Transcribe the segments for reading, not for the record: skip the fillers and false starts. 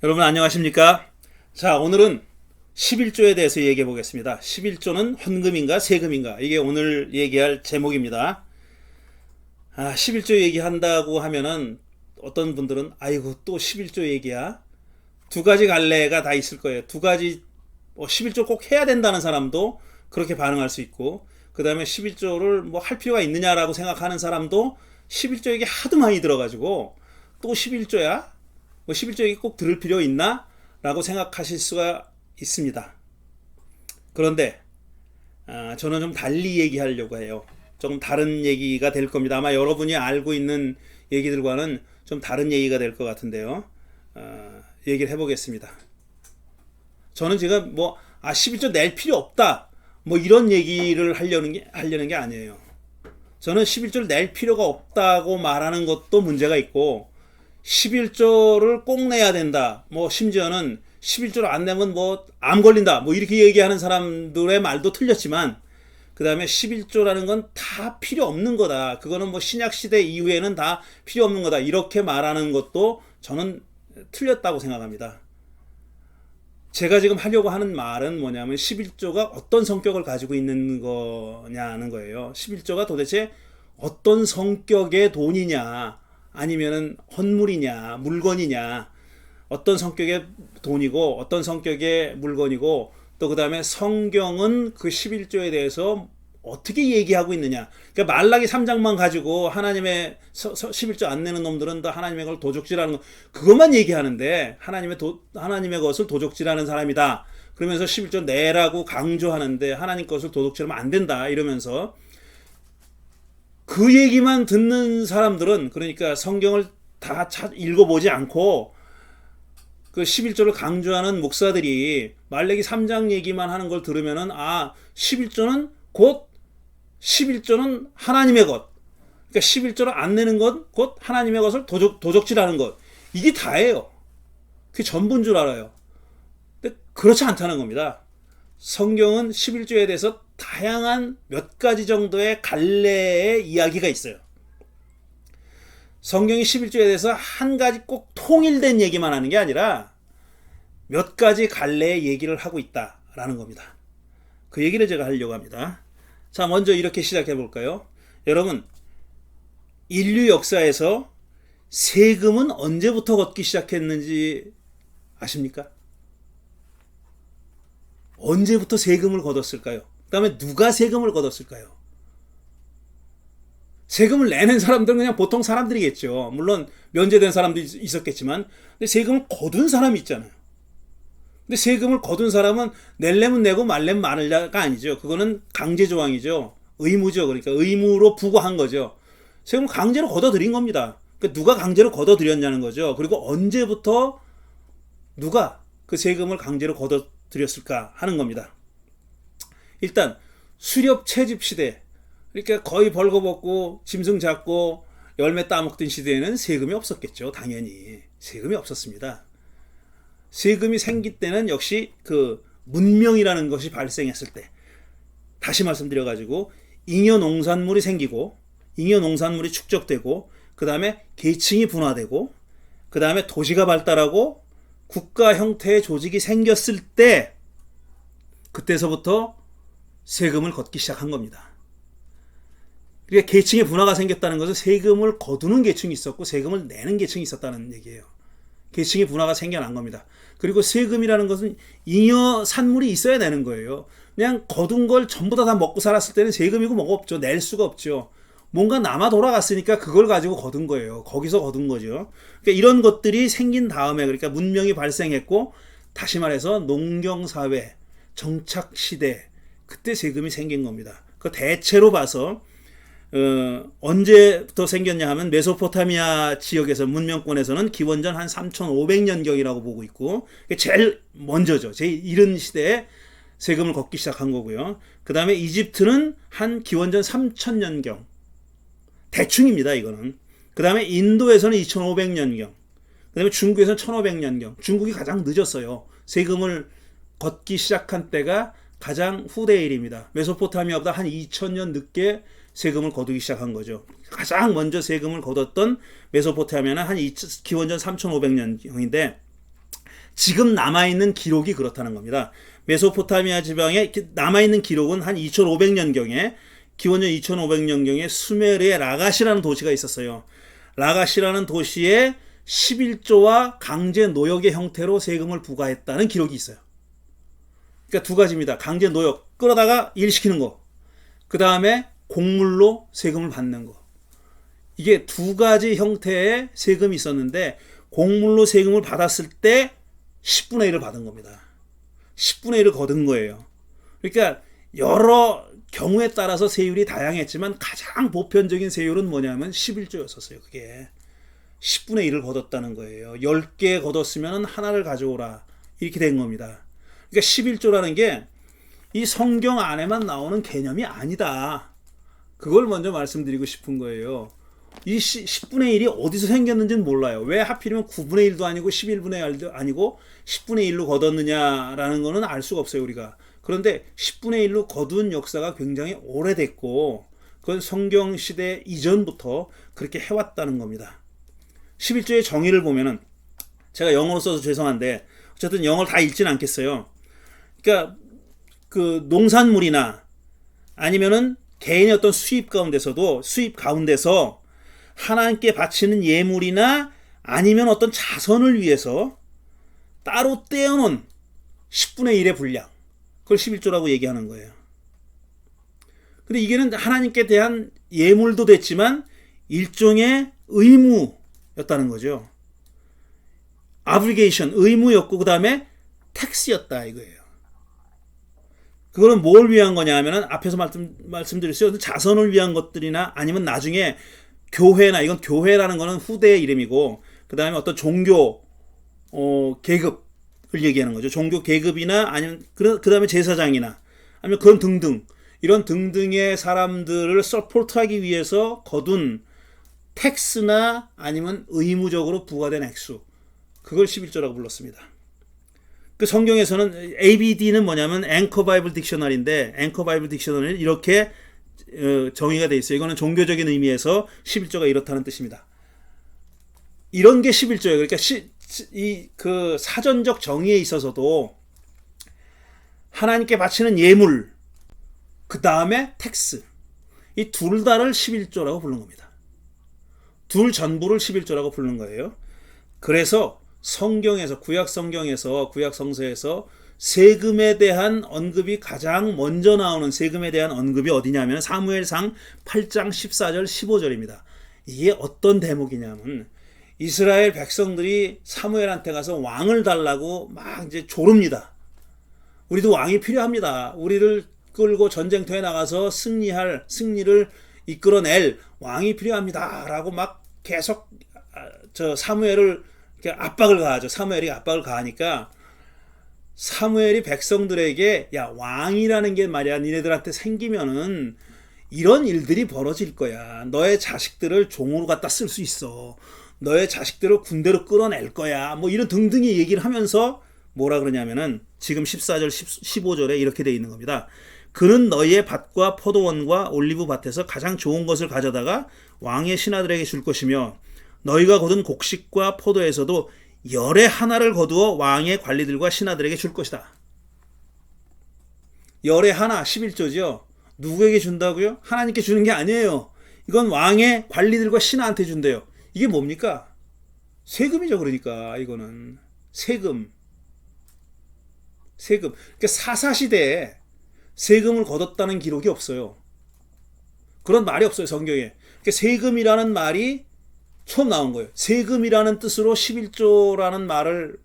여러분 안녕하십니까? 자, 오늘은 11조에 대해서 얘기해 보겠습니다. 11조는 헌금인가 세금인가? 이게 오늘 얘기할 제목입니다. 11조 얘기한다고 하면은 어떤 분들은 아이고 또 11조 얘기야? 두 가지 갈래가 다 있을 거예요. 두 가지 11조 꼭 해야 된다는 사람도 그렇게 반응할 수 있고, 그 다음에 11조를 뭐 할 필요가 있느냐라고 생각하는 사람도 11조 얘기 하도 많이 들어가지고 또 11조야? 뭐 11조 얘기 꼭 들을 필요 있나? 라고 생각하실 수가 있습니다. 그런데 저는 좀 달리 얘기하려고 해요. 조금 다른 얘기가 될 겁니다. 아마 여러분이 알고 있는 얘기들과는 좀 다른 얘기가 될 것 같은데요. 얘기를 해보겠습니다. 저는 지금 11조 낼 필요 없다, 뭐 이런 얘기를 하려는 게 아니에요. 저는 11조를 낼 필요가 없다고 말하는 것도 문제가 있고, 11조를 꼭 내야 된다, 뭐 심지어는 11조를 안 내면 암 걸린다, 뭐 이렇게 얘기하는 사람들의 말도 틀렸지만, 그 다음에 11조라는 건 다 필요 없는 거다, 그거는 신약시대 이후에는 다 필요 없는 거다, 이렇게 말하는 것도 저는 틀렸다고 생각합니다. 제가 지금 하려고 하는 말은 뭐냐면 11조가 어떤 성격을 가지고 있는 거냐는 거예요. 11조가 도대체 어떤 성격의 돈이냐, 아니면은 헌물이냐, 물건이냐, 어떤 성격의 돈이고 어떤 성격의 물건이고, 또 그 다음에 성경은 그 11조에 대해서 어떻게 얘기하고 있느냐. 그러니까 말라기 3장만 가지고 하나님의 11조 안 내는 놈들은 다 하나님의 걸 도적질하는 거, 그것만 얘기하는데 하나님의 것을 도적질하는 사람이다, 그러면서 11조 내라고 강조하는데 하나님 것을 도적질하면 안 된다 이러면서, 그 얘기만 듣는 사람들은, 그러니까 성경을 다 읽어보지 않고 그 11조를 강조하는 목사들이 말라기 3장 얘기만 하는 걸 들으면은 11조는 곧 11조는 하나님의 것, 그러니까 11조를 안 내는 것 곧 하나님의 것을 도적질하는 것, 이게 다예요. 그게 전부인 줄 알아요. 근데 그렇지 않다는 겁니다. 성경은 11조에 대해서 다양한 몇 가지 정도의 갈래의 이야기가 있어요. 성경이 11조에 대해서 한 가지 꼭 통일된 얘기만 하는 게 아니라 몇 가지 갈래의 얘기를 하고 있다라는 겁니다. 그 얘기를 제가 하려고 합니다. 자, 먼저 이렇게 시작해 볼까요? 여러분, 인류 역사에서 세금은 언제부터 걷기 시작했는지 아십니까? 언제부터 세금을 걷었을까요? 그 다음에 누가 세금을 걷었을까요? 세금을 내는 사람들은 그냥 보통 사람들이겠죠. 물론 면제된 사람도 있었겠지만, 근데 세금을 거둔 사람이 있잖아요. 근데 세금을 거둔 사람은 낼려면 내고 말려면 말려가 아니죠. 그거는 강제조항이죠. 의무죠. 그러니까 의무로 부과한 거죠. 세금을 강제로 걷어들인 겁니다. 그러니까 누가 강제로 걷어들였냐는 거죠. 그리고 언제부터 누가 그 세금을 강제로 걷어들였을까 하는 겁니다. 일단 수렵 채집 시대, 그러니까 거의 벌거벗고 짐승 잡고 열매 따먹던 시대에는 세금이 없었겠죠. 당연히 세금이 없었습니다. 세금이 생길 때는 역시 그 문명이라는 것이 발생했을 때, 다시 말씀드려가지고 잉여 농산물이 생기고 잉여 농산물이 축적되고, 그 다음에 계층이 분화되고, 그 다음에 도시가 발달하고 국가 형태의 조직이 생겼을 때, 그때서부터 세금을 걷기 시작한 겁니다. 그러니까 계층의 분화가 생겼다는 것은 세금을 거두는 계층이 있었고 세금을 내는 계층이 있었다는 얘기예요. 계층의 분화가 생겨난 겁니다. 그리고 세금이라는 것은 잉여 산물이 있어야 되는 거예요. 그냥 거둔 걸 전부 다 먹고 살았을 때는 세금이고 뭐가 없죠. 낼 수가 없죠. 뭔가 남아 돌아갔으니까 그걸 가지고 거둔 거예요. 거기서 거둔 거죠. 그러니까 이런 것들이 생긴 다음에, 그러니까 문명이 발생했고, 다시 말해서 농경사회, 정착시대, 그때 세금이 생긴 겁니다. 그 대체로 봐서 언제부터 생겼냐 하면 메소포타미아 지역에서, 문명권에서는 기원전 한 3500년경이라고 보고 있고, 제일 먼저죠. 제일 이른 시대에 세금을 걷기 시작한 거고요. 그 다음에 이집트는 한 기원전 3000년경, 대충입니다 이거는. 그 다음에 인도에서는 2500년경, 그 다음에 중국에서는 1500년경. 중국이 가장 늦었어요. 세금을 걷기 시작한 때가 가장 후대의 일입니다. 메소포타미아보다 한 2000년 늦게 세금을 거두기 시작한 거죠. 가장 먼저 세금을 거뒀던 메소포타미아는 한 기원전 3500년경인데, 지금 남아있는 기록이 그렇다는 겁니다. 메소포타미아 지방에 남아있는 기록은 한 2500년경에 기원전 2500년경에 수메르의 라가시라는 도시가 있었어요. 라가시라는 도시에 11조와 강제 노역의 형태로 세금을 부과했다는 기록이 있어요. 그러니까 두 가지입니다. 강제 노역, 끌어다가 일시키는 거. 그 다음에 곡물로 세금을 받는 거. 이게 두 가지 형태의 세금이 있었는데 곡물로 세금을 받았을 때 10분의 1을 받은 겁니다. 10분의 1을 거둔 거예요. 그러니까 여러 경우에 따라서 세율이 다양했지만 가장 보편적인 세율은 뭐냐면 11조였었어요. 그게 10분의 1을 거뒀다는 거예요. 10개 거뒀으면 하나를 가져오라. 이렇게 된 겁니다. 그러니까 11조라는 게 이 성경 안에만 나오는 개념이 아니다. 그걸 먼저 말씀드리고 싶은 거예요. 이 10분의 1이 어디서 생겼는지는 몰라요. 왜 하필이면 9분의 1도 아니고 11분의 1도 아니고 10분의 1로 거뒀느냐라는 거는 알 수가 없어요, 우리가. 그런데 10분의 1로 거둔 역사가 굉장히 오래됐고 그건 성경 시대 이전부터 그렇게 해왔다는 겁니다. 11조의 정의를 보면은 제가 영어로 써서 죄송한데 어쨌든 영어를 다 읽지는 않겠어요. 그러니까 그 농산물이나 아니면은 개인의 어떤 수입 가운데서 하나님께 바치는 예물이나 아니면 어떤 자선을 위해서 따로 떼어놓은 10분의 1의 분량, 그걸 11조라고 얘기하는 거예요. 근데 이게는 하나님께 대한 예물도 됐지만 일종의 의무였다는 거죠. obligation, 의무였고 그 다음에 텍스였다 이거예요. 그거는 뭘 위한 거냐 하면은 앞에서 말씀드렸어요. 자선을 위한 것들이나 아니면 나중에 교회나, 이건 교회라는 거는 후대의 이름이고 그 다음에 어떤 종교 계급을 얘기하는 거죠. 종교 계급이나 아니면 그 다음에 제사장이나 아니면 그런 등등 이런 등등의 사람들을 서포트하기 위해서 거둔 텍스나 아니면 의무적으로 부과된 액수, 그걸 11조라고 불렀습니다. 그 성경에서는 ABD는 뭐냐면 앵커 바이블 딕셔너리인데 앵커 바이블 딕셔너리는 이렇게 정의가 돼 있어요. 이거는 종교적인 의미에서 11조가 이렇다는 뜻입니다. 이런 게 11조예요. 그러니까 그 사전적 정의에 있어서도 하나님께 바치는 예물, 그 다음에 텍스, 이 둘 다를 11조라고 부르는 겁니다. 둘 전부를 11조라고 부르는 거예요. 그래서 성경에서 구약 성서에서 세금에 대한 언급이 가장 먼저 나오는 세금에 대한 언급이 어디냐면 사무엘상 8장 14절 15절입니다. 이게 어떤 대목이냐면 이스라엘 백성들이 사무엘한테 가서 왕을 달라고 막 이제 조릅니다. 우리도 왕이 필요합니다. 우리를 끌고 전쟁터에 나가서 승리를 이끌어낼 왕이 필요합니다라고 막 계속 사무엘을 압박을 가하죠. 사무엘이 압박을 가하니까 사무엘이 백성들에게 야, 왕이라는 게 말이야 니네들한테 생기면은 이런 일들이 벌어질 거야. 너의 자식들을 종으로 갖다 쓸 수 있어. 너의 자식들을 군대로 끌어낼 거야. 뭐 이런 등등의 얘기를 하면서 뭐라 그러냐면은 지금 14절 15절에 이렇게 돼 있는 겁니다. 그는 너희의 밭과 포도원과 올리브 밭에서 가장 좋은 것을 가져다가 왕의 신하들에게 줄 것이며 너희가 거둔 곡식과 포도에서도 열의 하나를 거두어 왕의 관리들과 신하들에게 줄 것이다. 열의 하나 11조죠. 누구에게 준다고요? 하나님께 주는 게 아니에요. 이건 왕의 관리들과 신하한테 준대요. 이게 뭡니까? 세금이죠. 그러니까 이거는 세금. 그러니까 사사시대에 세금을 거뒀다는 기록이 없어요. 그런 말이 없어요. 성경에. 그러니까 세금이라는 말이 처음 나온 거예요. 세금이라는 뜻으로 11조라는 말을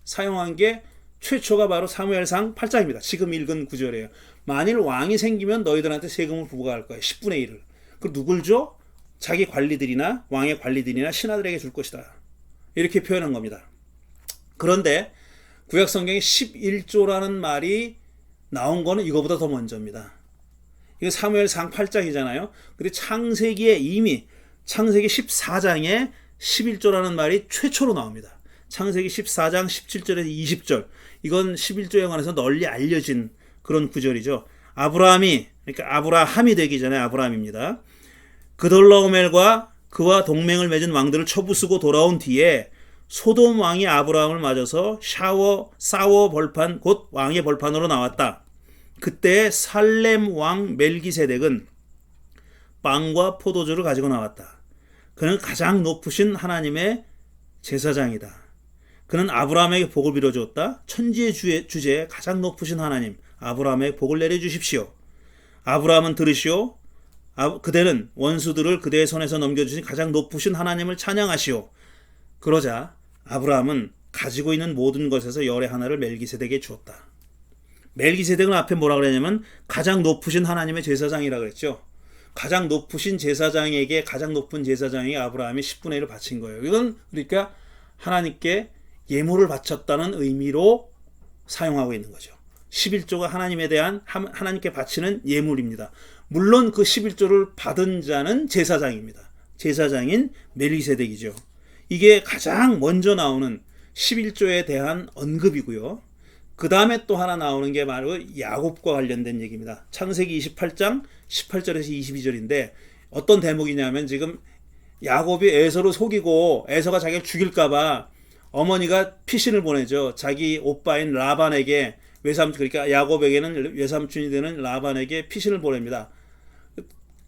사용한 게 최초가 바로 사무엘상 8장입니다. 지금 읽은 구절이에요. 만일 왕이 생기면 너희들한테 세금을 부과할 거야. 10분의 1을. 그 누굴 줘? 자기 관리들이나 왕의 관리들이나 신하들에게 줄 것이다. 이렇게 표현한 겁니다. 그런데 구약 성경에 11조라는 말이 나온 거는 이거보다 더 먼저입니다. 이거 사무엘상 8장이잖아요. 근데 창세기 14장에 11조라는 말이 최초로 나옵니다. 창세기 14장 17절에서 20절. 이건 11조에 관해서 널리 알려진 그런 구절이죠. 그러니까 아브라함이 되기 전에 아브라함입니다. 그돌라오멜과 그와 동맹을 맺은 왕들을 쳐부수고 돌아온 뒤에 소돔 왕이 아브라함을 맞아서 사워 벌판 곧 왕의 벌판으로 나왔다. 그때 살렘 왕 멜기세덱은 빵과 포도주를 가지고 나왔다. 그는 가장 높으신 하나님의 제사장이다. 그는 아브라함에게 복을 빌어주었다. 천지의 주제 가장 높으신 하나님 아브라함에게 복을 내려주십시오. 아브라함은 들으시오. 그대는 원수들을 그대의 손에서 넘겨주신 가장 높으신 하나님을 찬양하시오. 그러자 아브라함은 가지고 있는 모든 것에서 열의 하나를 멜기세덱에게 주었다. 멜기세덱은 앞에 뭐라 그랬냐면 가장 높으신 하나님의 제사장이라 그랬죠. 가장 높으신 제사장에게 가장 높은 제사장에게 아브라함이 10분의 1을 바친 거예요. 이건 그러니까 하나님께 예물을 바쳤다는 의미로 사용하고 있는 거죠. 11조가 하나님에 대한 하나님께 바치는 예물입니다. 물론 그 11조를 받은 자는 제사장입니다. 제사장인 멜기세덱이죠. 이게 가장 먼저 나오는 11조에 대한 언급이고요. 그 다음에 또 하나 나오는 게 바로 야곱과 관련된 얘기입니다. 창세기 28장 18절에서 22절인데 어떤 대목이냐면 지금 야곱이 에서를 속이고 에서가 자기를 죽일까봐 어머니가 피신을 보내죠. 자기 오빠인 라반에게 그러니까 야곱에게는 외삼촌이 되는 라반에게 피신을 보냅니다.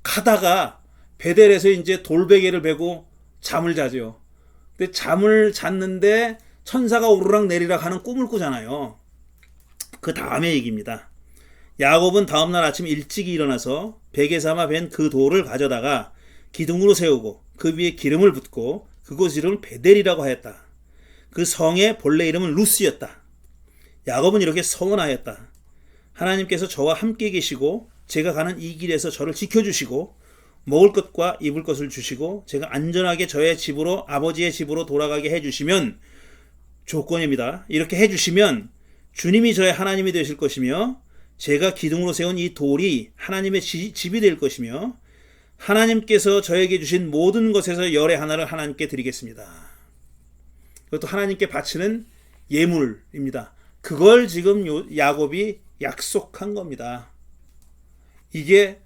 가다가 베델에서 이제 돌베개를 베고 잠을 자죠. 근데 잠을 잤는데 천사가 오르락 내리락 하는 꿈을 꾸잖아요. 그 다음의 얘기입니다. 야곱은 다음날 아침 일찍 일어나서 베개 삼아 벤 그 돌을 가져다가 기둥으로 세우고 그 위에 기름을 붓고 그곳 이름을 베델이라고 하였다. 그 성의 본래 이름은 루스였다. 야곱은 이렇게 서원하였다. 하나님께서 저와 함께 계시고 제가 가는 이 길에서 저를 지켜주시고 먹을 것과 입을 것을 주시고 제가 안전하게 저의 집으로 아버지의 집으로 돌아가게 해주시면 조건입니다. 이렇게 해주시면 주님이 저의 하나님이 되실 것이며 제가 기둥으로 세운 이 돌이 하나님의 집이 될 것이며 하나님께서 저에게 주신 모든 것에서 열의 하나를 하나님께 드리겠습니다. 그것도 하나님께 바치는 예물입니다. 그걸 지금 야곱이 약속한 겁니다. 이게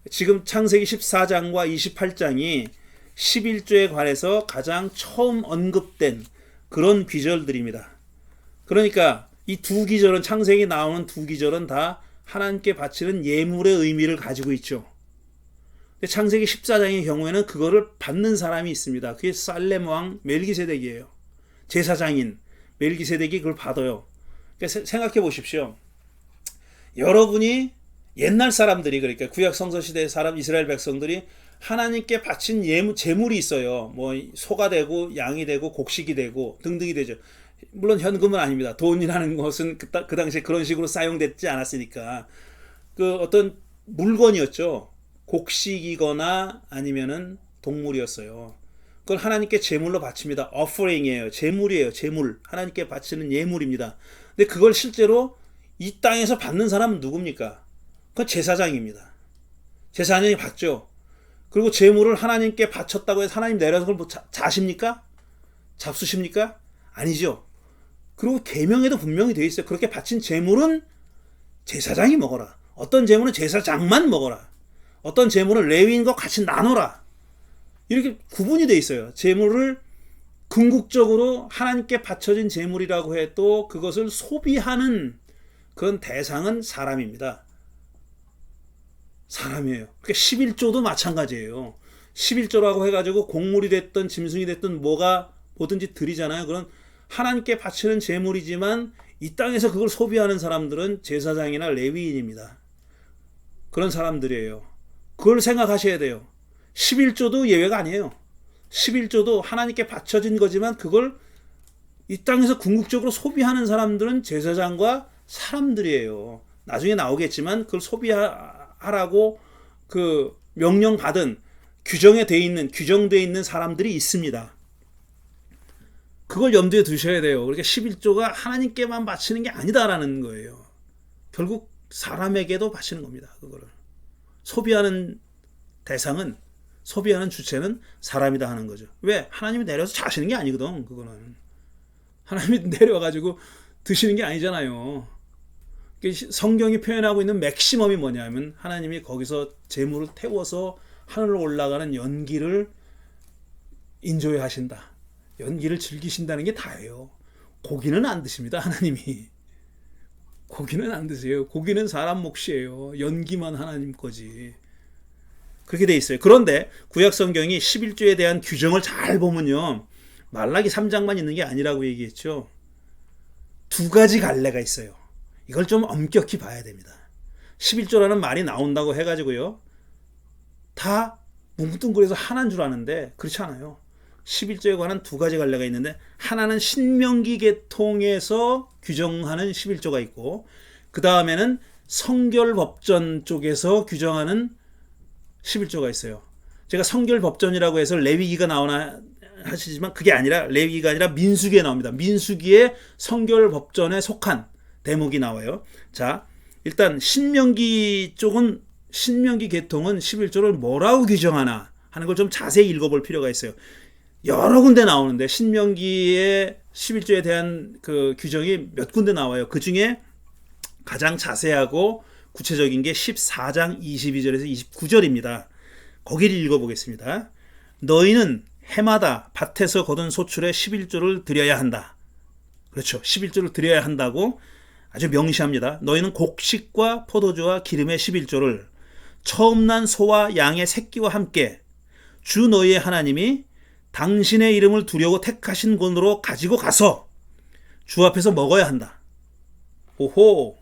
지금 창세기 14장과 28장이 11조에 관해서 가장 처음 언급된 그런 기절들입니다. 그러니까 이 두 기절은 창세기 나오는 두 기절은 다 하나님께 바치는 예물의 의미를 가지고 있죠. 근데 창세기 14장의 경우에는 그거를 받는 사람이 있습니다. 그게 살렘 왕 멜기세덱이에요. 제사장인 멜기세덱이 그걸 받아요. 그러니까 생각해 보십시오. 여러분이 옛날 사람들이 그러니까 구약 성서 시대 사람 이스라엘 백성들이 하나님께 바친 제물이 있어요. 뭐 소가 되고 양이 되고 곡식이 되고 등등이 되죠. 물론 현금은 아닙니다. 돈이라는 것은 그 당시에 그런 식으로 사용되지 않았으니까 그 어떤 물건이었죠. 곡식이거나 아니면은 동물이었어요. 그걸 하나님께 제물로 바칩니다. offering이에요. 제물이에요. 제물. 하나님께 바치는 예물입니다. 근데 그걸 실제로 이 땅에서 받는 사람은 누굽니까? 그건 제사장입니다. 제사장이 받죠. 그리고 제물을 하나님께 바쳤다고 해서 하나님 내려서 그걸 뭐 자십니까? 잡수십니까? 아니죠. 그리고 계명에도 분명히 되어 있어요. 그렇게 바친 제물은 제사장이 먹어라. 어떤 제물은 제사장만 먹어라. 어떤 제물은 레위인과 같이 나눠라. 이렇게 구분이 되어 있어요. 제물을 궁극적으로 하나님께 바쳐진 제물이라고 해도 그것을 소비하는 그런 대상은 사람입니다. 사람이에요. 그러니까 11조도 마찬가지예요. 11조라고 해가지고 곡물이 됐든 짐승이 됐든 뭐든지 드리잖아요. 그런 하나님께 바치는 제물이지만 이 땅에서 그걸 소비하는 사람들은 제사장이나 레위인입니다. 그런 사람들이에요. 그걸 생각하셔야 돼요. 11조도 예외가 아니에요. 11조도 하나님께 바쳐진 거지만 그걸 이 땅에서 궁극적으로 소비하는 사람들은 제사장과 사람들이에요. 나중에 나오겠지만 그걸 소비하라고 그 명령받은 규정되어 있는 사람들이 있습니다. 그걸 염두에 두셔야 돼요. 그러니까 11조가 하나님께만 바치는 게 아니다라는 거예요. 결국 사람에게도 바치는 겁니다. 그거를 소비하는 대상은 소비하는 주체는 사람이다 하는 거죠. 왜? 하나님이 내려서 자시는 게 아니거든. 그거는 하나님이 내려가지고 드시는 게 아니잖아요. 성경이 표현하고 있는 맥시멈이 뭐냐면 하나님이 거기서 재물을 태워서 하늘로 올라가는 연기를 인조해 하신다. 연기를 즐기신다는 게 다예요. 고기는 안 드십니다, 하나님이. 고기는 안 드세요. 고기는 사람 몫이에요. 연기만 하나님 거지. 그렇게 돼 있어요. 그런데 구약 성경이 11조에 대한 규정을 잘 보면요. 말라기 3장만 있는 게 아니라고 얘기했죠. 두 가지 갈래가 있어요. 이걸 좀 엄격히 봐야 됩니다. 11조라는 말이 나온다고 해가지고요. 다 뭉뚱그려서 하나인 줄 아는데 그렇지 않아요. 11조에 관한 두 가지 갈래가 있는데 하나는 신명기 계통에서 규정하는 11조가 있고 그 다음에는 성결법전 쪽에서 규정하는 11조가 있어요. 제가 성결법전이라고 해서 레위기가 나오나 하시지만 그게 아니라 레위기가 아니라 민수기에 나옵니다. 민수기에 성결법전에 속한 대목이 나와요. 자, 일단 신명기 쪽은 신명기 계통은 11조를 뭐라고 규정하나 하는 걸 좀 자세히 읽어볼 필요가 있어요. 여러 군데 나오는데 신명기의 11조에 대한 그 규정이 몇 군데 나와요. 그 중에 가장 자세하고 구체적인 게 14장 22절에서 29절입니다. 거기를 읽어보겠습니다. 너희는 해마다 밭에서 거둔 소출의 11조를 드려야 한다. 그렇죠. 11조를 드려야 한다고 아주 명시합니다. 너희는 곡식과 포도주와 기름의 11조를 처음 난 소와 양의 새끼와 함께 주 너희의 하나님이 당신의 이름을 두려고 택하신 곳으로 가지고 가서 주 앞에서 먹어야 한다. 오호.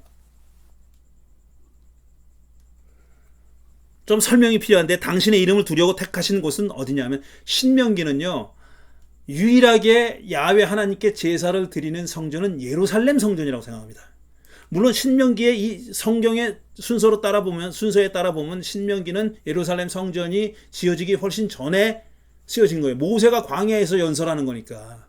좀 설명이 필요한데 당신의 이름을 두려고 택하신 곳은 어디냐면 신명기는요. 유일하게 야훼 하나님께 제사를 드리는 성전은 예루살렘 성전이라고 생각합니다. 물론 신명기의 이 성경의 순서에 따라 보면 신명기는 예루살렘 성전이 지어지기 훨씬 전에 쓰여진 거예요. 모세가 광야에서 연설하는 거니까.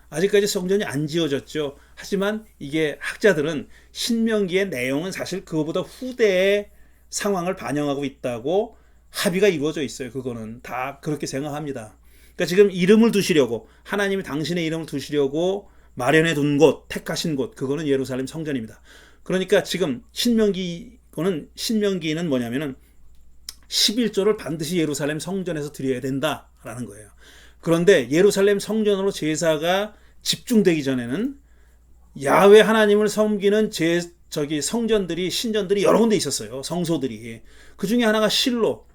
아직까지 성전이 안 지어졌죠. 하지만 이게 학자들은 신명기의 내용은 사실 그거보다 후대의 상황을 반영하고 있다고 합의가 이루어져 있어요. 그거는 다 그렇게 생각합니다. 그러니까 지금 이름을 두시려고 하나님이 당신의 이름을 두시려고 마련해 둔 곳, 택하신 곳, 그거는 예루살렘 성전입니다. 그러니까 지금 신명기는 뭐냐면은 11조를 반드시 예루살렘 성전에서 드려야 된다라는 거예요. 그런데 예루살렘 성전으로 제사가 집중되기 전에는 야훼 하나님을 섬기는 성전들이 신전들이 여러 군데 있었어요. 성소들이. 그 중에 하나가 실로,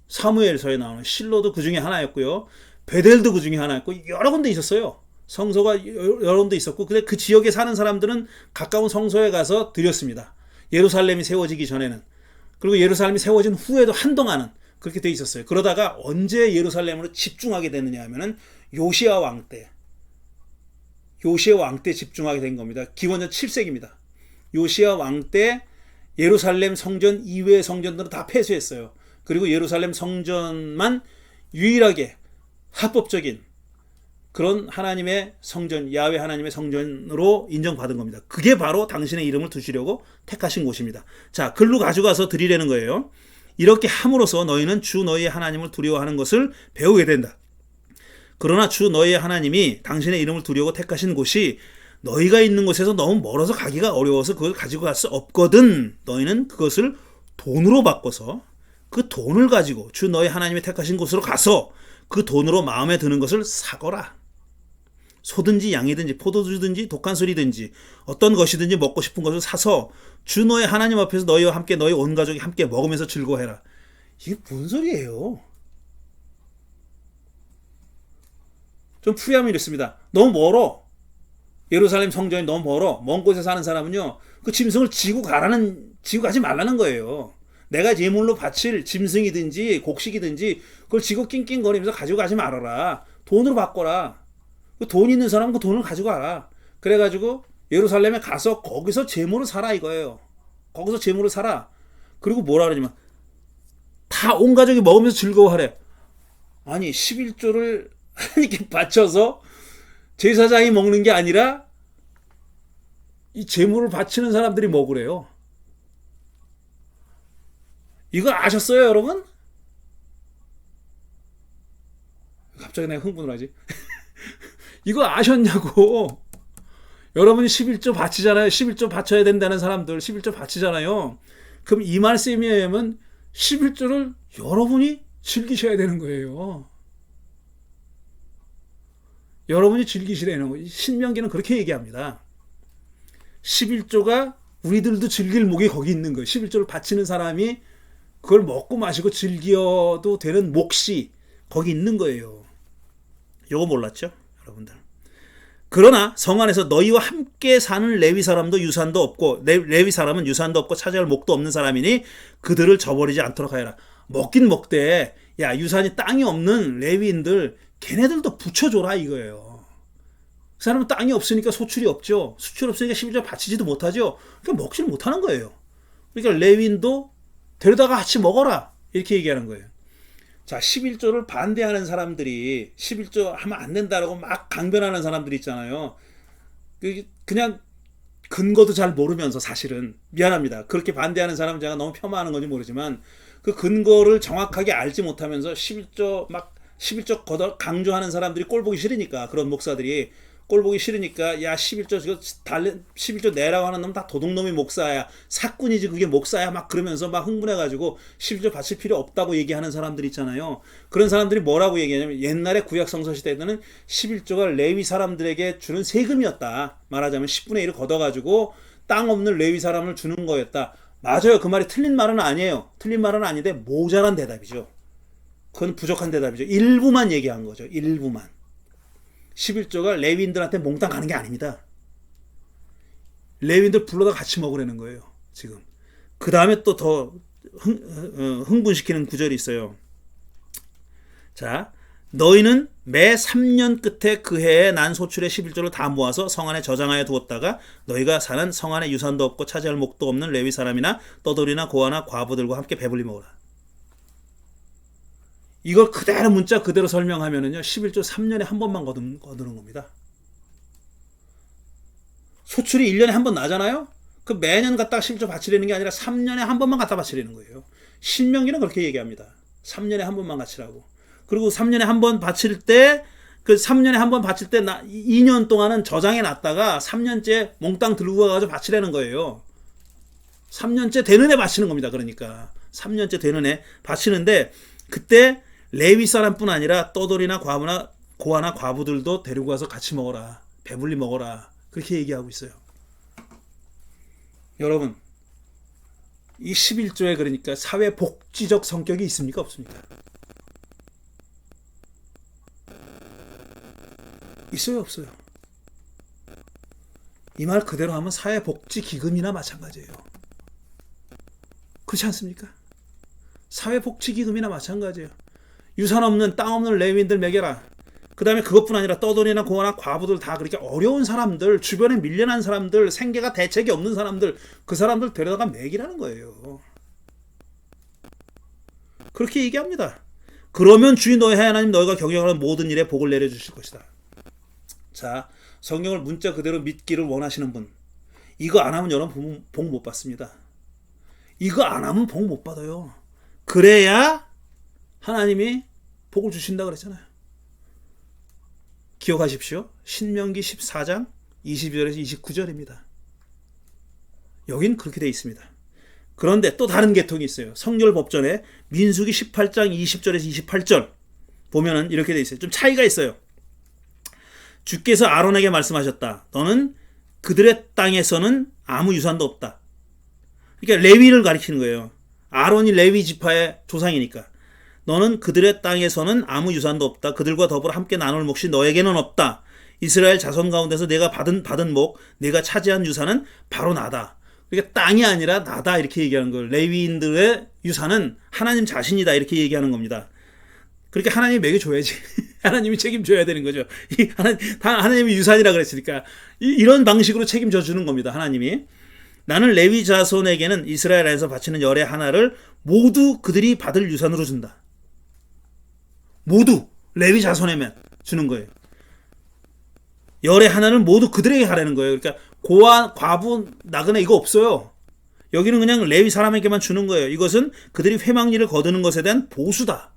사무엘서에 나오는 실로도 그 중에 하나였고요. 베델도 그 중에 하나였고 여러 군데 있었어요. 성소가 여러 군데 있었고 근데 그 지역에 사는 사람들은 가까운 성소에 가서 드렸습니다. 예루살렘이 세워지기 전에는. 그리고 예루살렘이 세워진 후에도 한동안은 그렇게 돼 있었어요. 그러다가 언제 예루살렘으로 집중하게 됐느냐 하면은 요시야 왕 때 집중하게 된 겁니다. 기원전 7세기입니다. 요시야 왕 때 예루살렘 성전 이외의 성전들은 다 폐쇄했어요. 그리고 예루살렘 성전만 유일하게 합법적인 그런 하나님의 성전, 야훼 하나님의 성전으로 인정받은 겁니다. 그게 바로 당신의 이름을 두시려고 택하신 곳입니다. 자, 글로 가져가서 드리려는 거예요. 이렇게 함으로써 너희는 주 너희의 하나님을 두려워하는 것을 배우게 된다. 그러나 주 너희의 하나님이 당신의 이름을 두려고 택하신 곳이 너희가 있는 곳에서 너무 멀어서 가기가 어려워서 그걸 가지고 갈 수 없거든. 너희는 그것을 돈으로 바꿔서 그 돈을 가지고 주 너희 하나님이 택하신 곳으로 가서 그 돈으로 마음에 드는 것을 사거라. 소든지 양이든지 포도주든지 독한 술이든지 어떤 것이든지 먹고 싶은 것을 사서 주 너의 하나님 앞에서 너희와 함께 너희 온 가족이 함께 먹으면서 즐거워해라. 이게 무슨 소리예요? 좀 풀이하면 이렇습니다. 너무 멀어. 예루살렘 성전이 너무 멀어. 먼 곳에 사는 사람은요. 그 짐승을 지고 가지 말라는 거예요. 내가 예물로 바칠 짐승이든지 곡식이든지 그걸 지고 낑낑거리면서 가지고 가지 말아라. 돈으로 바꿔라. 돈 있는 사람은 그 돈을 가지고 가라. 그래가지고 예루살렘에 가서 거기서 제물을 사라 이거예요. 거기서 제물을 사라. 그리고 뭐라 그러냐면 다 온 가족이 먹으면서 즐거워하래. 아니 11조를 하나님께 바쳐서 제사장이 먹는 게 아니라 이 제물을 바치는 사람들이 먹으래요. 이거 아셨어요 여러분? 갑자기 내가 흥분을 하지. 이거 아셨냐고. 여러분이 11조 바치잖아요. 11조 바쳐야 된다는 사람들 11조 바치잖아요. 그럼 이 말씀에 의하면 11조를 여러분이 즐기셔야 되는 거예요. 여러분이 즐기시라는 거지. 신명기는 그렇게 얘기합니다. 11조가 우리들도 즐길 목이 거기 있는 거예요. 11조를 바치는 사람이 그걸 먹고 마시고 즐겨도 되는 몫이 거기 있는 거예요. 요거 몰랐죠? 여러분들. 그러나 성 안에서 너희와 함께 사는 레위 사람도 유산도 없고 레위 사람은 유산도 없고 차지할 목도 없는 사람이니 그들을 저버리지 않도록 하여라. 먹긴 먹되 야 유산이 땅이 없는 레위인들 걔네들도 붙여줘라 이거예요. 그 사람은 땅이 없으니까 소출이 없죠. 수출 없으니까 11조 바치지도 못하죠. 그러니까 먹지를 못하는 거예요. 그러니까 레위인도 데려다가 같이 먹어라 이렇게 얘기하는 거예요. 자, 11조를 반대하는 사람들이 11조 하면 안 된다라고 막 강변하는 사람들이 있잖아요. 그냥 근거도 잘 모르면서 사실은 미안합니다. 그렇게 반대하는 사람은 제가 너무 폄하하는 건지 모르지만 그 근거를 정확하게 알지 못하면서 11조 거더 강조하는 사람들이 꼴 보기 싫으니까 그런 목사들이 꼴 보기 싫으니까 야 11조 내라고 하는 놈 다 도둑놈이 목사야 사꾼이지 그게 목사야 막 그러면서 막 흥분해가지고 11조 바칠 필요 없다고 얘기하는 사람들 있잖아요. 그런 사람들이 뭐라고 얘기하냐면 옛날에 구약 성서 시대에는 11조가 레위 사람들에게 주는 세금이었다. 말하자면 10분의 1을 걷어가지고 땅 없는 레위 사람을 주는 거였다. 맞아요. 그 말이 틀린 말은 아니에요. 틀린 말은 아닌데 모자란 대답이죠. 그건 부족한 대답이죠. 일부만 얘기한 거죠. 일부만. 11조가 레위인들한테 몽땅 가는 게 아닙니다. 레위인들 불러다 같이 먹으라는 거예요. 지금. 그 다음에 또 더 흥분시키는 구절이 있어요. 자, 너희는 매 3년 끝에 그 해에 난 소출의 11조를 다 모아서 성 안에 저장하여 두었다가 너희가 사는 성 안에 유산도 없고 차지할 목도 없는 레위 사람이나 떠돌이나 고아나 과부들과 함께 배불리 먹으라. 이걸 그대로 문자 그대로 설명하면은요 11조 3년에 한 번만 거두는 겁니다. 소출이 1년에 한 번 나잖아요. 그 매년 갖다가 11조 바치려는 게 아니라 3년에 한 번만 갖다 바치려는 거예요. 신명기는 그렇게 얘기합니다. 3년에 한 번만 바치라고. 그리고 3년에 한 번 바칠 때 그 3년에 한 번 바칠 때 2년 동안은 저장해 놨다가 3년째 몽땅 들고 가가지고 바치라는 거예요. 3년째 되는 해 바치는 겁니다. 그러니까 3년째 되는 해 바치는데 그때 레위 사람뿐 아니라 떠돌이나 과부나 고아나 과부들도 데리고 가서 같이 먹어라. 배불리 먹어라. 그렇게 얘기하고 있어요. 여러분, 이 11조에 그러니까 사회복지적 성격이 있습니까? 없습니까? 있어요? 없어요? 이 말 그대로 하면 사회복지기금이나 마찬가지예요. 그렇지 않습니까? 사회복지기금이나 마찬가지예요. 유산 없는 땅 없는 레위인들 먹여라. 그 다음에 그것뿐 아니라 떠돌이나 고아나 과부들 다 그렇게 어려운 사람들, 주변에 밀려난 사람들, 생계가 대책이 없는 사람들, 그 사람들 데려다가 먹이라는 거예요. 그렇게 얘기합니다. 그러면 주인 너희 하나님 너희가 경영하는 모든 일에 복을 내려주실 것이다. 자, 성경을 문자 그대로 믿기를 원하시는 분, 이거 안 하면 여러분 복 못 받습니다. 이거 안 하면 복 못 받아요. 그래야 하나님이 복을 주신다 그랬잖아요. 기억하십시오. 신명기 14장 22절에서 29절입니다. 여긴 그렇게 되어 있습니다. 그런데 또 다른 계통이 있어요. 성결 법전에 민수기 18장 20절에서 28절 보면은 이렇게 되어 있어요. 좀 차이가 있어요. 주께서 아론에게 말씀하셨다. 너는 그들의 땅에서는 아무 유산도 없다. 그러니까 레위를 가리키는 거예요. 아론이 레위 지파의 조상이니까. 너는 그들의 땅에서는 아무 유산도 없다. 그들과 더불어 함께 나눌 몫이 너에게는 없다. 이스라엘 자손 가운데서 내가 받은 목, 내가 차지한 유산은 바로 나다. 그러니까 땅이 아니라 나다 이렇게 얘기하는 거예요. 레위인들의 유산은 하나님 자신이다 이렇게 얘기하는 겁니다. 그러니까 하나님이 먹여줘야지. 하나님이 책임져야 되는 거죠. 하나님이 유산이라 그랬으니까 이런 방식으로 책임져 주는 겁니다. 하나님이. 나는 레위 자손에게는 이스라엘 안에서 바치는 열의 하나를 모두 그들이 받을 유산으로 준다. 모두 레위 자손에만 주는 거예요. 열의 하나를 모두 그들에게 하라는 거예요. 그러니까 고아, 과부, 나그네 이거 없어요. 여기는 그냥 레위 사람에게만 주는 거예요. 이것은 그들이 회망리를 거두는 것에 대한 보수다.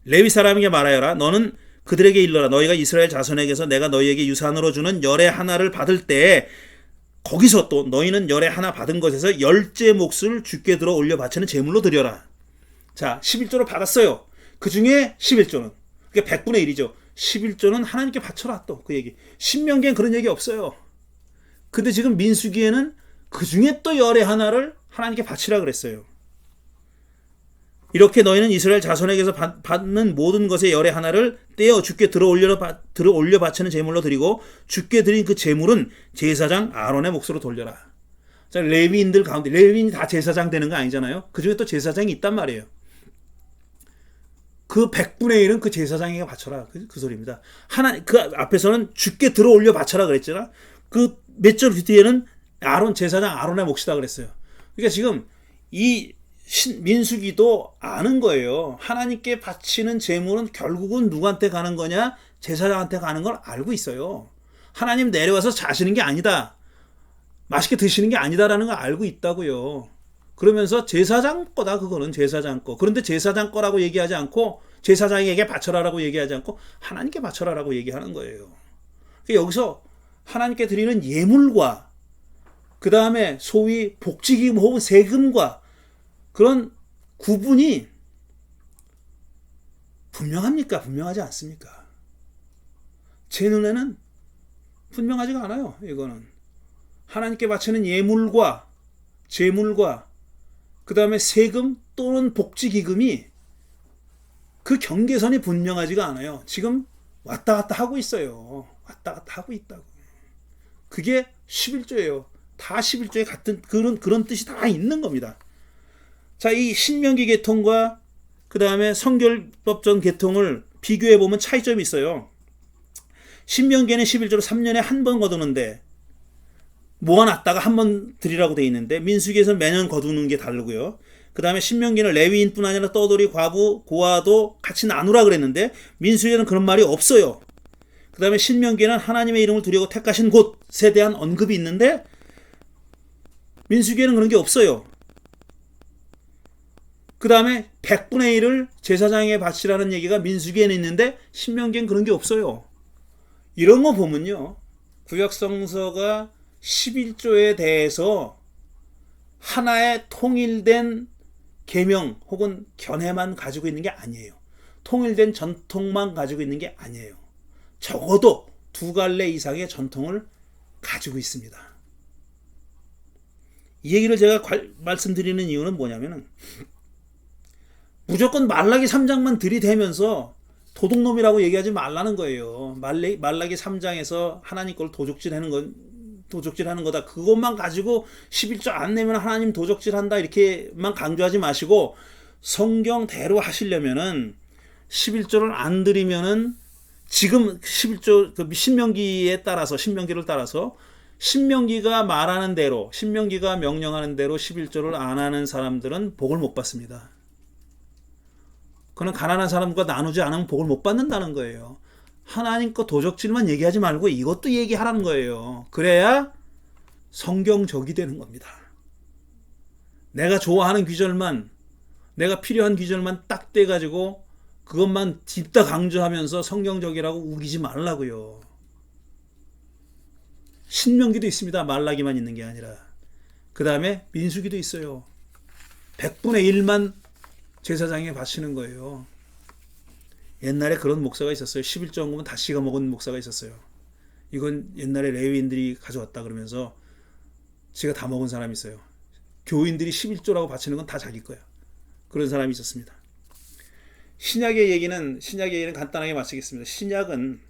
레위 사람에게 말하여라. 너는 그들에게 일러라. 너희가 이스라엘 자손에게서 내가 너희에게 유산으로 주는 열의 하나를 받을 때 거기서 또 너희는 열의 하나 받은 것에서 10째 몫을 주께 들어 올려 바치는 제물로 드려라. 자, 11조를 받았어요. 그 중에 11조는 그러니까 100분의 1이죠. 11조는 하나님께 바쳐라, 또 그 얘기. 신명기엔 그런 얘기 없어요. 근데 지금 민수기에는 그 중에 또 열의 하나를 하나님께 바치라 그랬어요. 이렇게 너희는 이스라엘 자손에게서 받는 모든 것의 열의 하나를 떼어 주께 들어올려 바치는 제물로 드리고, 주께 드린 그 제물은 제사장 아론의 몫으로 돌려라. 자, 레위인들 가운데, 레위인이 다 제사장 되는 거 아니잖아요. 그 중에 또 제사장이 있단 말이에요. 그 100분의 1은 그 제사장에게 바쳐라. 그 소리입니다. 그 앞에서는 주께 들어올려 바쳐라 그랬잖아. 그 몇 절 뒤에는 제사장 아론의 몫이다 그랬어요. 그러니까 지금 이 민수기도 아는 거예요. 하나님께 바치는 제물은 결국은 누구한테 가는 거냐? 제사장한테 가는 걸 알고 있어요. 하나님 내려와서 자시는 게 아니다. 맛있게 드시는 게 아니다라는 걸 알고 있다고요. 그러면서 제사장 거다, 그거는 제사장 거. 그런데 제사장 거라고 얘기하지 않고, 제사장에게 바쳐라라고 얘기하지 않고 하나님께 바쳐라라고 얘기하는 거예요. 그러니까 여기서 하나님께 드리는 예물과 그 다음에 소위 복지기금 혹은 세금과 그런 구분이 분명합니까? 분명하지 않습니까? 제 눈에는 분명하지가 않아요. 이거는 하나님께 바치는 예물과 제물과 그 다음에 세금 또는 복지기금이 그 경계선이 분명하지가 않아요. 지금 왔다 갔다 하고 있어요. 왔다 갔다 하고 있다고. 그게 11조예요. 다 11조에 같은 그런 뜻이 다 있는 겁니다. 자, 이 신명기 계통과 그 다음에 성결법전 계통을 비교해 보면 차이점이 있어요. 신명기에는 11조를 3년에 한 번 거두는데 모아놨다가 한 번 드리라고 돼 있는데, 민수기에서는 매년 거두는 게 다르고요. 그 다음에 신명기는 레위인뿐 아니라 떠돌이, 과부, 고아도 같이 나누라 그랬는데 민수기에는 그런 말이 없어요. 그 다음에 신명기에는 하나님의 이름을 두려고 택하신 곳에 대한 언급이 있는데 민수기에는 그런 게 없어요. 그 다음에 100분의 1을 제사장에게 바치라는 얘기가 민수기에는 있는데 신명기에는 그런 게 없어요. 이런 거 보면요, 구약성서가 11조에 대해서 하나의 통일된 계명 혹은 견해만 가지고 있는 게 아니에요. 통일된 전통만 가지고 있는 게 아니에요. 적어도 두 갈래 이상의 전통을 가지고 있습니다. 이 얘기를 제가 말씀드리는 이유는 뭐냐면은, 무조건 말라기 3장만 들이대면서 도둑놈이라고 얘기하지 말라는 거예요. 말라기 3장에서 하나님 걸 도적질하는 거다. 그것만 가지고 11조 안 내면 하나님 도적질한다 이렇게만 강조하지 마시고, 성경대로 하시려면은 11조를 안 드리면은 지금 11조 신명기를 따라서 신명기가 말하는 대로, 신명기가 명령하는 대로 11조를 안 하는 사람들은 복을 못 받습니다. 그는 가난한 사람과 나누지 않으면 복을 못 받는다는 거예요. 하나님 거 도적질만 얘기하지 말고 이것도 얘기하라는 거예요. 그래야 성경적이 되는 겁니다. 내가 좋아하는 귀절만, 내가 필요한 귀절만 딱 떼가지고 그것만 딥다 강조하면서 성경적이라고 우기지 말라고요. 신명기도 있습니다. 말라기만 있는 게 아니라. 그 다음에 민수기도 있어요. 100분의 1만 제사장에 바치는 거예요. 옛날에 그런 목사가 있었어요. 11조 헌금은 다 씨가 먹은 목사가 있었어요. 이건 옛날에 레위인들이 가져왔다 그러면서 지가 다 먹은 사람이 있어요. 교인들이 11조라고 바치는 건 다 자기 거야. 그런 사람이 있었습니다. 신약의 얘기는 간단하게 마치겠습니다. 신약은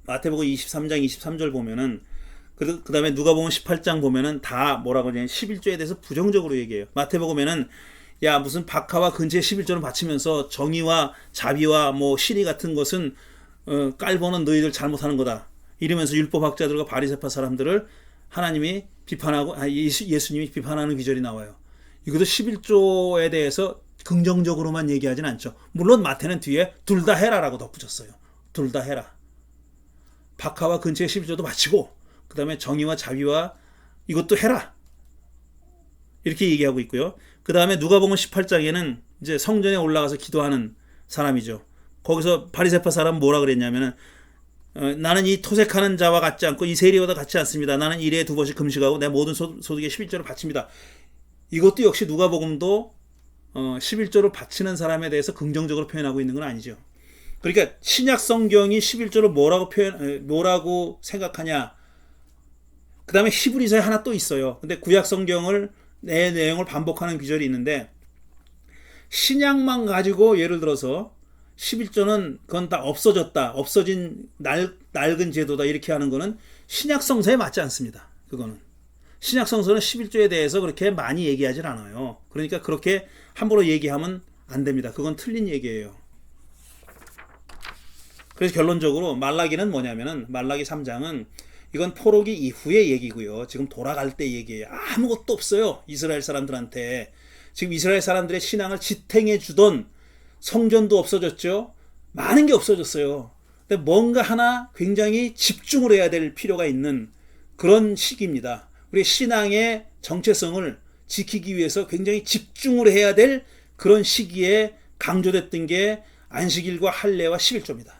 마태복음 23장 23절 보면은, 그 다음에 누가복음 18장 보면은 다 뭐라고 하냐면 11조에 대해서 부정적으로 얘기해요. 마태복음에는 야, 무슨 박하와 근처에 11조를 바치면서 정의와 자비와 뭐 시리 같은 것은 깔보는 너희들 잘못하는 거다 이러면서 율법학자들과 바리새파 사람들을 하나님이 비판하고, 예수님이 비판하는 기절이 나와요. 이것도 11조에 대해서 긍정적으로만 얘기하진 않죠. 물론 마태는 뒤에 둘 다 해라라고 덧붙였어요. 둘 다 해라. 박하와 근처에 11조도 바치고 그 다음에 정의와 자비와 이것도 해라 이렇게 얘기하고 있고요. 그 다음에 누가복음 18장에는 이제 성전에 올라가서 기도하는 사람이죠. 거기서 바리새파 사람은 뭐라 그랬냐면은 나는 이 토색하는 자와 같지 않고 이 세리와도 같지 않습니다. 나는 일에 2번씩 금식하고 내 모든 소득의 11조를 바칩니다. 이것도 역시 누가복음도 11조를 바치는 사람에 대해서 긍정적으로 표현하고 있는 건 아니죠. 그러니까 신약 성경이 11조를 뭐라고 생각하냐. 그 다음에 히브리서에 하나 또 있어요. 근데 구약 성경을 내 내용을 반복하는 구절이 있는데, 신약만 가지고 예를 들어서 11조는 그건 다 없어졌다, 없어진 낡은 제도다 이렇게 하는 거는 신약 성서에 맞지 않습니다. 그거는 신약 성서는 11조에 대해서 그렇게 많이 얘기하지 않아요. 그러니까 그렇게 함부로 얘기하면 안 됩니다. 그건 틀린 얘기예요. 그래서 결론적으로 말라기는 뭐냐면은, 말라기 3장은 이건 포로기 이후의 얘기고요. 지금 돌아갈 때 얘기예요. 아무것도 없어요. 이스라엘 사람들한테. 지금 이스라엘 사람들의 신앙을 지탱해 주던 성전도 없어졌죠. 많은 게 없어졌어요. 근데 뭔가 하나 굉장히 집중을 해야 될 필요가 있는 그런 시기입니다. 우리 신앙의 정체성을 지키기 위해서 굉장히 집중을 해야 될 그런 시기에 강조됐던 게 안식일과 할례와 11조입니다.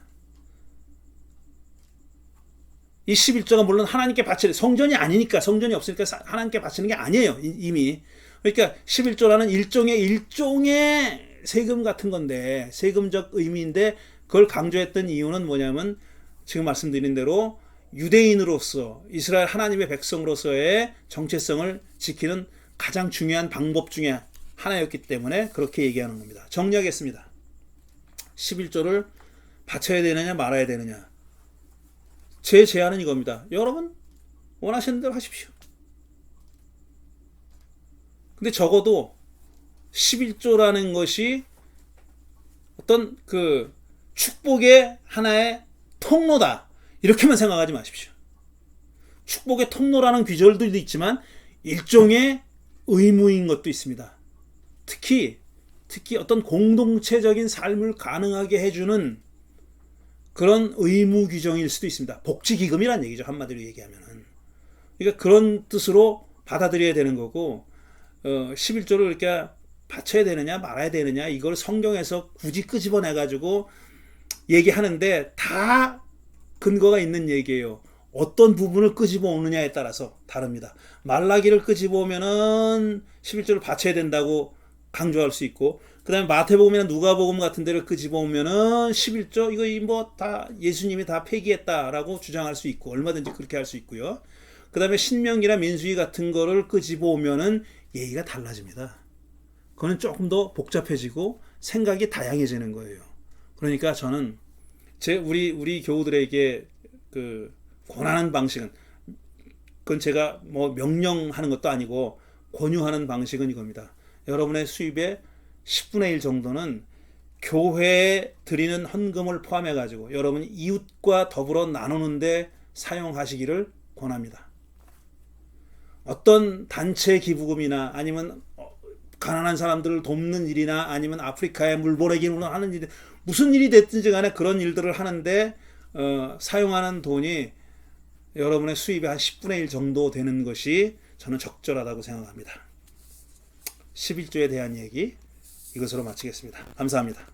이 11조가 물론 하나님께 바치는, 성전이 아니니까, 성전이 없으니까 하나님께 바치는 게 아니에요, 이미. 그러니까 11조라는 일종의 세금 같은 건데, 세금적 의미인데, 그걸 강조했던 이유는 뭐냐면 지금 말씀드린 대로 유대인으로서, 이스라엘 하나님의 백성으로서의 정체성을 지키는 가장 중요한 방법 중에 하나였기 때문에 그렇게 얘기하는 겁니다. 정리하겠습니다. 11조를 바쳐야 되느냐 말아야 되느냐. 제 제안은 이겁니다. 여러분 원하시는 대로 하십시오. 근데 적어도 11조라는 것이 어떤 그 축복의 하나의 통로다, 이렇게만 생각하지 마십시오. 축복의 통로라는 귀절도 있지만 일종의 의무인 것도 있습니다. 특히 어떤 공동체적인 삶을 가능하게 해주는 그런 의무 규정일 수도 있습니다. 복지기금이란 얘기죠, 한마디로 얘기하면은. 그러니까 그런 뜻으로 받아들여야 되는 거고, 11조를 이렇게 바쳐야 되느냐 말아야 되느냐, 이걸 성경에서 굳이 끄집어내가지고 얘기하는데 다 근거가 있는 얘기예요. 어떤 부분을 끄집어 오느냐에 따라서 다릅니다. 말라기를 끄집어 오면은 11조를 바쳐야 된다고 강조할 수 있고, 그 다음에 마태복음이나 누가복음 같은 데를 끄집어 오면은 11조 이거 뭐 다 예수님이 다 폐기했다라고 주장할 수 있고, 얼마든지 그렇게 할 수 있고요. 그 다음에 신명기나 민수기 같은 거를 끄집어 오면은 얘기가 달라집니다. 그거는 조금 더 복잡해지고 생각이 다양해지는 거예요. 그러니까 저는 우리 교우들에게 그 권하는 방식은, 그건 제가 뭐 명령하는 것도 아니고 권유하는 방식은 이겁니다. 여러분의 수입의 10분의 1 정도는 교회에 드리는 헌금을 포함해 가지고 여러분이 이웃과 더불어 나누는데 사용하시기를 권합니다. 어떤 단체 기부금이나 아니면 가난한 사람들을 돕는 일이나 아니면 아프리카에 물 보내기를 하는 일, 무슨 일이 됐든지 간에 그런 일들을 하는데 사용하는 돈이 여러분의 수입의 한 10분의 1 정도 되는 것이 저는 적절하다고 생각합니다. 11조에 대한 얘기 이것으로 마치겠습니다. 감사합니다.